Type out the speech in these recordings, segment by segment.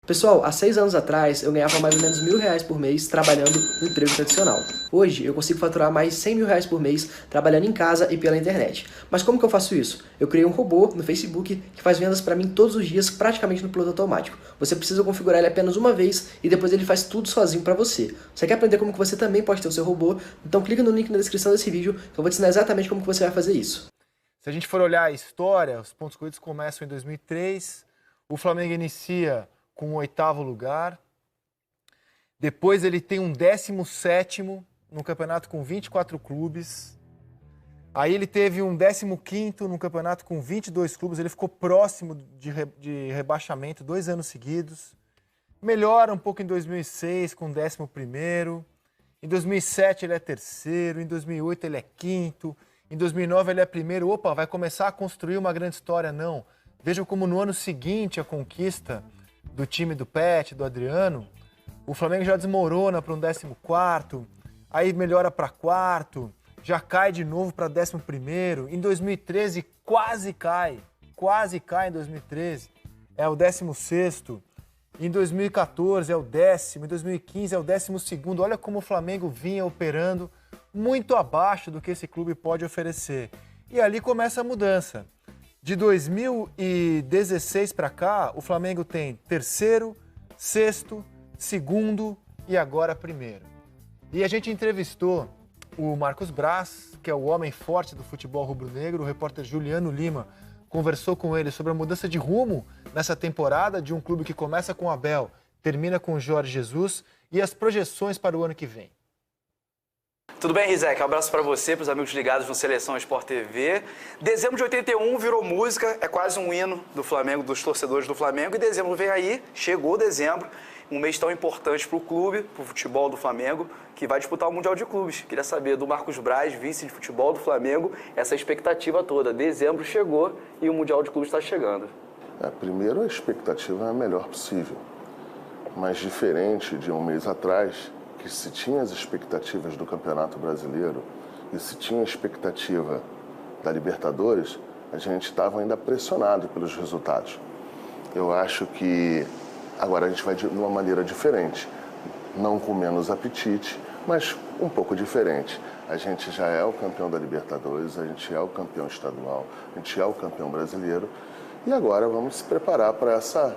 Pessoal, há 6 anos atrás eu ganhava mais ou menos R$ 1.000 por mês trabalhando no emprego tradicional. Hoje eu consigo faturar mais R$ 100.000 por mês trabalhando em casa e pela internet. Mas como que eu faço isso? Eu criei um robô no Facebook que faz vendas para mim todos os dias praticamente no piloto automático. Você precisa configurar ele apenas uma vez e depois ele faz tudo sozinho para você. Você quer aprender como que você também pode ter o seu robô? Então clica no link na descrição desse vídeo que eu vou te ensinar exatamente como que você vai fazer isso. Se a gente for olhar a história, os pontos corridos começam em 2003, o Flamengo inicia com o 8º lugar, depois ele tem um 17º no campeonato com 24 clubes, aí ele teve um 15º no campeonato com 22 clubes, ele ficou próximo de rebaixamento 2 anos seguidos, melhora um pouco em 2006 com o 11º, em 2007 ele é 3º, em 2008 ele é 5º, em 2009 ele é 1º, opa, vai começar a construir uma grande história, não. Vejam como no ano seguinte a conquista do time do Pet, do Adriano, o Flamengo já desmorona para um 14º, aí melhora para 4º, já cai de novo para 11º, em 2013 quase cai em 2013, é o 16º, em 2014 é o 10º, em 2015 é o 12º, olha como o Flamengo vinha operando muito abaixo do que esse clube pode oferecer. E ali começa a mudança. De 2016 para cá, o Flamengo tem 3º, 6º, 2º e agora 1º. E a gente entrevistou o Marcos Braz, que é o homem forte do futebol rubro-negro, o repórter Juliano Lima conversou com ele sobre a mudança de rumo nessa temporada de um clube que começa com Abel, termina com Jorge Jesus e as projeções para o ano que vem. Tudo bem, Rizek? Um abraço para você, para os amigos ligados no Seleção Sport TV. Dezembro de 81 virou música, é quase um hino do Flamengo, dos torcedores do Flamengo. E dezembro vem aí, chegou dezembro, um mês tão importante para o clube, para o futebol do Flamengo, que vai disputar o Mundial de Clubes. Queria saber do Marcos Braz, vice de futebol do Flamengo, essa expectativa toda. Dezembro chegou e o Mundial de Clubes está chegando. Primeiro, a expectativa é a melhor possível, mas diferente de um mês atrás, que se tinha as expectativas do Campeonato Brasileiro e se tinha a expectativa da Libertadores, a gente estava ainda pressionado pelos resultados. Eu acho que agora a gente vai de uma maneira diferente, não com menos apetite, mas um pouco diferente. A gente já é o campeão da Libertadores, a gente é o campeão estadual, a gente é o campeão brasileiro. E agora vamos se preparar para essa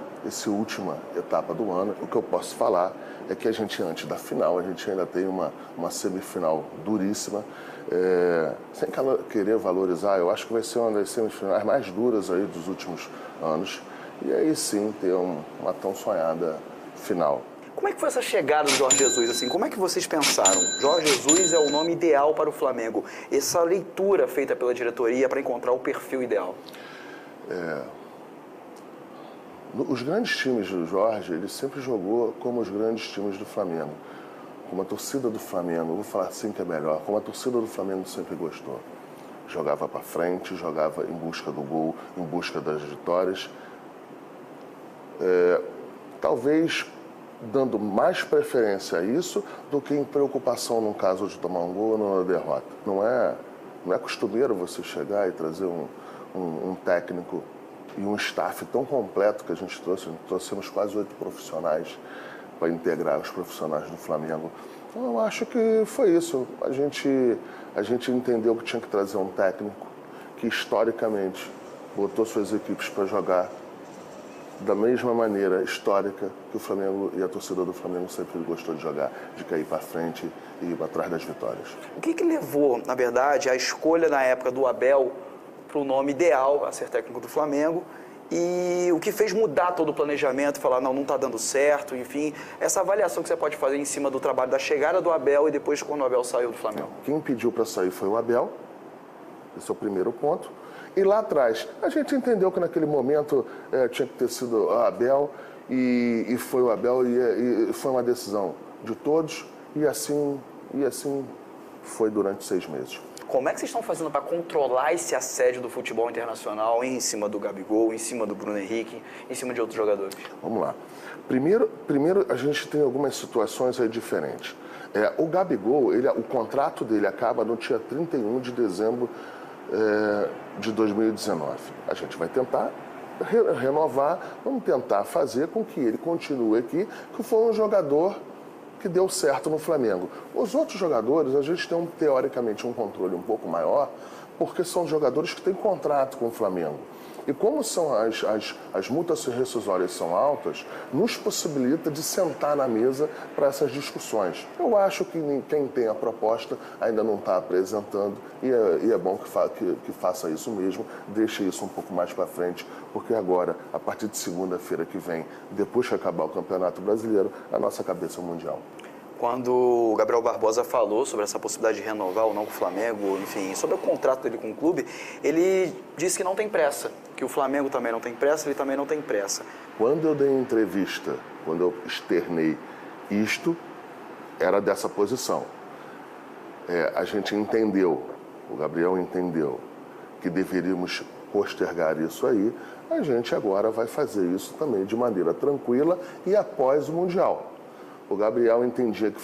última etapa do ano. O que eu posso falar é que a gente, antes da final, a gente ainda tem uma semifinal duríssima. Sem querer valorizar, eu acho que vai ser uma das semifinais mais duras aí dos últimos anos. E aí sim ter uma tão sonhada final. Como é que foi essa chegada do Jorge Jesus? Assim, como é que vocês pensaram? Jorge Jesus é o nome ideal para o Flamengo. Essa leitura feita pela diretoria para encontrar o perfil ideal. Os grandes times do Jorge, ele sempre jogou como os grandes times do Flamengo. Como a torcida do Flamengo, vou falar assim que é melhor, como a torcida do Flamengo sempre gostou. Jogava para frente, jogava em busca do gol, em busca das vitórias. Talvez dando mais preferência a isso do que em preocupação no caso de tomar um gol ou numa derrota. Não é costumeiro você chegar e trazer um técnico e um staff tão completo que a gente trouxemos quase 8 profissionais para integrar os profissionais do Flamengo. Então, eu acho que foi isso. A gente entendeu que tinha que trazer um técnico que, historicamente, botou suas equipes para jogar da mesma maneira histórica que o Flamengo e a torcida do Flamengo sempre gostou de jogar, de cair para frente e ir atrás das vitórias. O que levou, na verdade, a escolha na época do Abel para o nome ideal a ser técnico do Flamengo e o que fez mudar todo o planejamento e falar, não está dando certo, enfim, essa avaliação que você pode fazer em cima do trabalho da chegada do Abel e depois quando o Abel saiu do Flamengo? Quem pediu para sair foi o Abel, esse é o primeiro ponto. E lá atrás, a gente entendeu que naquele momento tinha que ter sido o Abel e foi o Abel e foi uma decisão de todos e assim foi durante 6 meses. Como é que vocês estão fazendo para controlar esse assédio do futebol internacional em cima do Gabigol, em cima do Bruno Henrique, em cima de outros jogadores? Vamos lá. Primeiro a gente tem algumas situações aí diferentes. O Gabigol, o contrato dele acaba no dia 31 de dezembro de 2019. A gente vai tentar renovar, vamos tentar fazer com que ele continue aqui, que foi um jogador que deu certo no Flamengo. Os outros jogadores, a gente tem, teoricamente, um controle um pouco maior, porque são jogadores que têm contrato com o Flamengo. E como são as multas rescisórias são altas, nos possibilita de sentar na mesa para essas discussões. Eu acho que quem tem a proposta ainda não está apresentando e é bom que faça isso mesmo, deixe isso um pouco mais para frente, porque agora, a partir de segunda-feira que vem, depois que acabar o Campeonato Brasileiro, a nossa cabeça é mundial. Quando o Gabriel Barbosa falou sobre essa possibilidade de renovar ou não com o Flamengo, enfim, sobre o contrato dele com o clube, ele disse que não tem pressa, que o Flamengo também não tem pressa, ele também não tem pressa. Quando eu dei entrevista, quando eu externei isto, era dessa posição. A gente entendeu, o Gabriel entendeu, que deveríamos postergar isso aí, a gente agora vai fazer isso também de maneira tranquila e após o Mundial. O Gabriel entendia que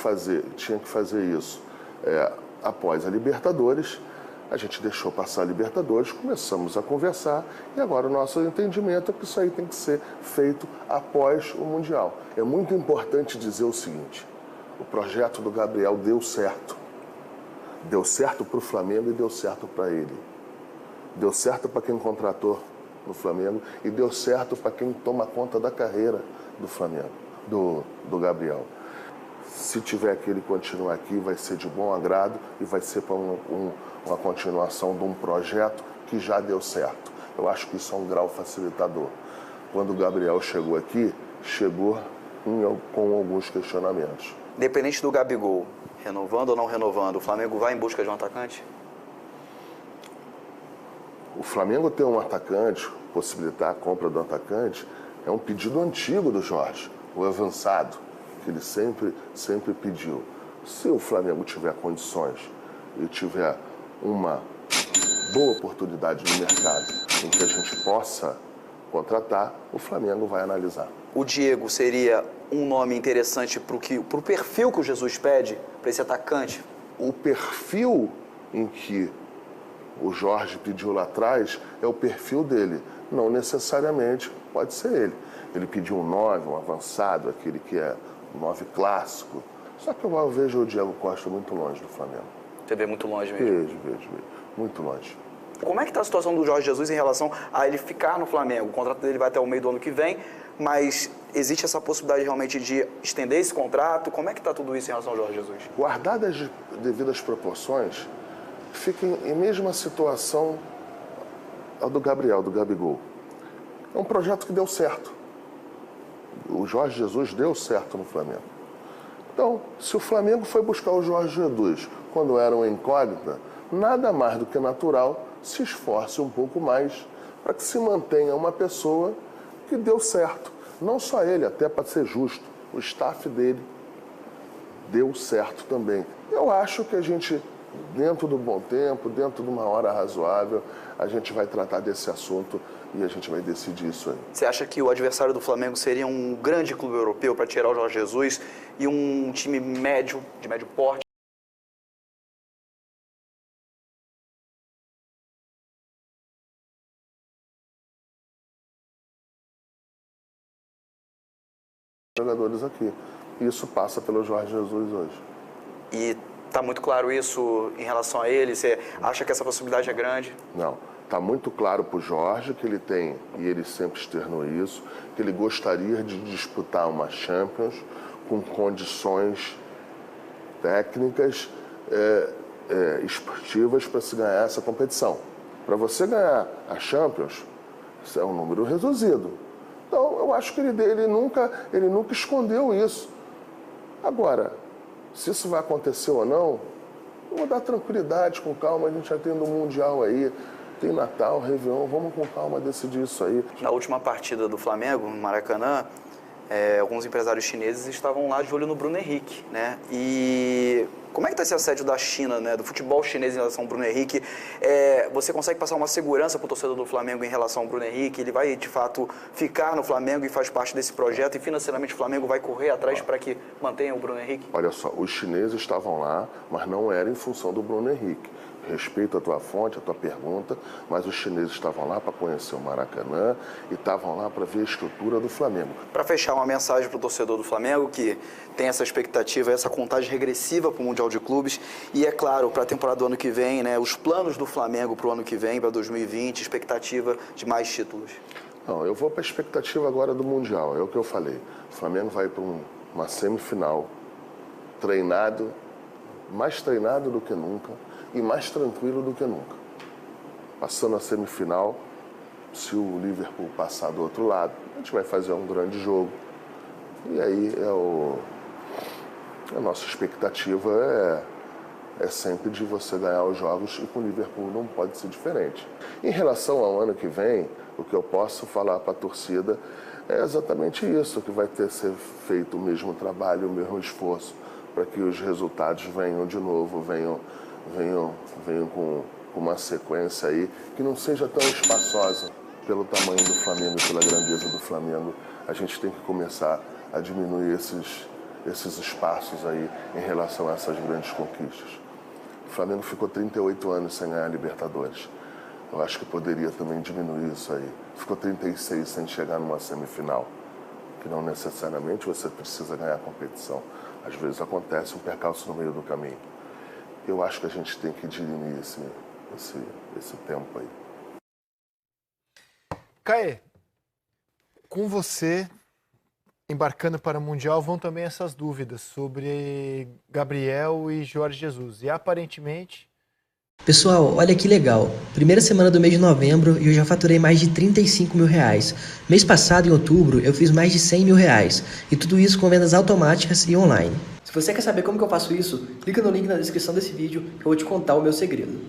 tinha que fazer isso após a Libertadores. A gente deixou passar a Libertadores, começamos a conversar e agora o nosso entendimento é que isso aí tem que ser feito após o Mundial. É muito importante dizer o seguinte, o projeto do Gabriel deu certo. Deu certo para o Flamengo e deu certo para ele. Deu certo para quem contratou no Flamengo e deu certo para quem toma conta da carreira do Flamengo, do Gabriel. Se tiver que ele continuar aqui, vai ser de bom agrado e vai ser para uma continuação de um projeto que já deu certo. Eu acho que isso é um grau facilitador. Quando o Gabriel chegou aqui, chegou com alguns questionamentos. Independente do Gabigol, renovando ou não renovando, o Flamengo vai em busca de um atacante? O Flamengo ter um atacante, possibilitar a compra do atacante, é um pedido antigo do Jorge, o avançado, que ele sempre pediu. Se o Flamengo tiver condições e tiver uma boa oportunidade no mercado em que a gente possa contratar, o Flamengo vai analisar. O Diego seria um nome interessante para o perfil que o Jesus pede para esse atacante? O perfil em que o Jorge pediu lá atrás é o perfil dele. Não necessariamente pode ser ele. Ele pediu um 9, um avançado, aquele que é um 9 clássico. Só que eu vejo o Diego Costa muito longe do Flamengo. Você vê muito longe mesmo? Vejo. Muito longe. Como é que está a situação do Jorge Jesus em relação a ele ficar no Flamengo? O contrato dele vai até o meio do ano que vem, mas existe essa possibilidade realmente de estender esse contrato? Como é que está tudo isso em relação ao Jorge Jesus? Guardadas as devidas proporções, fica em mesma situação a do Gabriel, do Gabigol. É um projeto que deu certo. O Jorge Jesus deu certo no Flamengo. Então, se o Flamengo foi buscar o Jorge Jesus quando era uma incógnita, nada mais do que natural se esforce um pouco mais para que se mantenha uma pessoa que deu certo. Não só ele, até para ser justo, o staff dele deu certo também. Eu acho que a gente, dentro do bom tempo, dentro de uma hora razoável, a gente vai tratar desse assunto e a gente vai decidir isso aí. Você acha que o adversário do Flamengo seria um grande clube europeu para tirar o Jorge Jesus e um time médio, de médio porte? Jogadores aqui. Isso passa pelo Jorge Jesus hoje. E está muito claro isso em relação a ele? Você acha que essa possibilidade é grande? Não. Está muito claro para o Jorge que ele tem, e ele sempre externou isso, que ele gostaria de disputar uma Champions com condições técnicas, esportivas para se ganhar essa competição. Para você ganhar a Champions, isso é um número reduzido. Então, eu acho que ele nunca escondeu isso. Agora, se isso vai acontecer ou não, vamos dar tranquilidade, com calma, a gente já tem no Mundial aí, tem Natal, Réveillon, vamos com calma decidir isso aí. Na última partida do Flamengo, no Maracanã, alguns empresários chineses estavam lá de olho no Bruno Henrique, né? E como é que está esse assédio da China, né, do futebol chinês em relação ao Bruno Henrique? Você consegue passar uma segurança para o torcedor do Flamengo em relação ao Bruno Henrique? Ele vai, de fato, ficar no Flamengo e faz parte desse projeto e financeiramente o Flamengo vai correr atrás para que mantenha o Bruno Henrique? Olha só, os chineses estavam lá, mas não era em função do Bruno Henrique. respeito a tua fonte, a tua pergunta, mas os chineses estavam lá para conhecer o Maracanã e estavam lá para ver a estrutura do Flamengo. Para fechar, uma mensagem para o torcedor do Flamengo que tem essa expectativa, essa contagem regressiva para o Mundial de Clubes e, é claro, para a temporada do ano que vem, né, os planos do Flamengo para o ano que vem, para 2020, expectativa de mais títulos. Não, eu vou para a expectativa agora do Mundial, é o que eu falei. O Flamengo vai para uma semifinal treinado, mais treinado do que nunca e mais tranquilo do que nunca. Passando a semifinal, se o Liverpool passar do outro lado, a gente vai fazer um grande jogo. E aí a nossa expectativa é sempre de você ganhar os jogos e com o Liverpool não pode ser diferente. Em relação ao ano que vem, o que eu posso falar para a torcida é exatamente isso, que vai ter que ser feito o mesmo trabalho, o mesmo esforço, para que os resultados venham de novo, venham com uma sequência aí que não seja tão espaçosa. Pelo tamanho do Flamengo e pela grandeza do Flamengo, a gente tem que começar a diminuir esses espaços aí em relação a essas grandes conquistas. O Flamengo ficou 38 anos sem ganhar a Libertadores. Eu acho que poderia também diminuir isso aí. Ficou 36 sem chegar numa semifinal, que não necessariamente você precisa ganhar a competição. Às vezes acontece um percalço no meio do caminho. Eu acho que a gente tem que diminuir esse tempo aí. Caê, com você embarcando para o Mundial vão também essas dúvidas sobre Gabriel e Jorge Jesus. E aparentemente... Pessoal, olha que legal. Primeira semana do mês de novembro e eu já faturei mais de 35 mil reais. Mês passado, em outubro, eu fiz mais de 100 mil reais. E tudo isso com vendas automáticas e online. Se você quer saber como que eu faço isso, clica no link na descrição desse vídeo que eu vou te contar o meu segredo.